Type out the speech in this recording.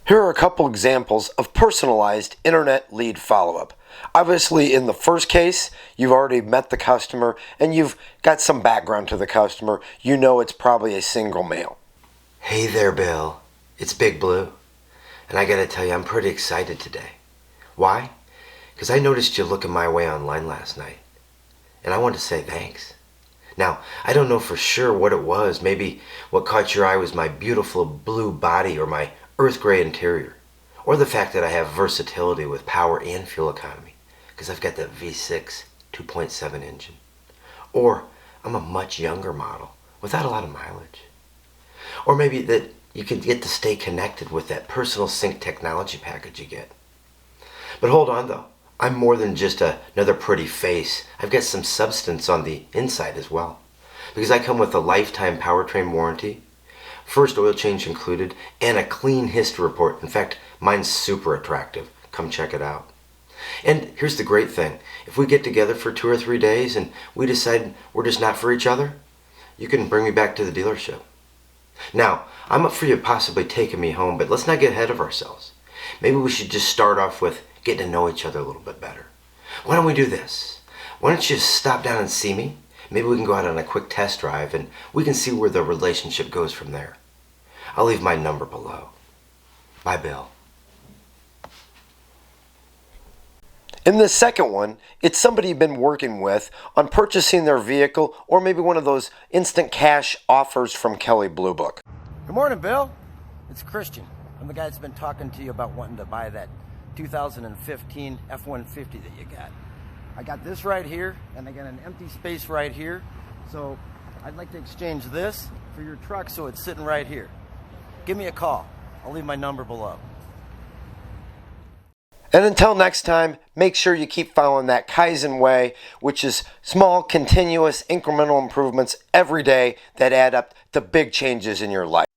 Here are a couple examples of personalized internet lead follow-up. Obviously, in the first case, you've already met the customer and you've got some background to the customer. You know it's probably a single male. Hey there, Bill. It's Big Blue. And I gotta tell you, I'm pretty excited today. Why? Because I noticed you looking my way online last night. And I want to say thanks. Now, I don't know for sure what it was. Maybe what caught your eye was my beautiful blue body or my earth gray interior. Or the fact that I have versatility with power and fuel economy. Because I've got that V6 2.7 engine. Or I'm a much younger model without a lot of mileage. Or maybe that you can get to stay connected with that personal sync technology package you get. But hold on though. I'm more than just another pretty face. I've got some substance on the inside as well. Because I come with a lifetime powertrain warranty, first oil change included, and a clean history report. In fact, mine's super attractive. Come check it out. And here's the great thing. If we get together for 2 or 3 days and we decide we're just not for each other, you can bring me back to the dealership. Now, I'm up for you possibly taking me home, but let's not get ahead of ourselves. Maybe we should just start off with getting to know each other a little bit better. Why don't we do this? Why don't you stop down and see me? Maybe we can go out on a quick test drive and we can see where the relationship goes from there. I'll leave my number below. Bye, Bill. In the second one, it's somebody you've been working with on purchasing their vehicle or maybe one of those instant cash offers from Kelley Blue Book. Good morning, Bill. It's Christian. I'm the guy that's been talking to you about wanting to buy that 2015 F-150 that you got. I got this right here, and I got an empty space right here. So I'd like to exchange this for your truck so it's sitting right here. Give me a call. I'll leave my number below. And until next time, make sure you keep following that Kaizen way, which is small, continuous, incremental improvements every day that add up to big changes in your life.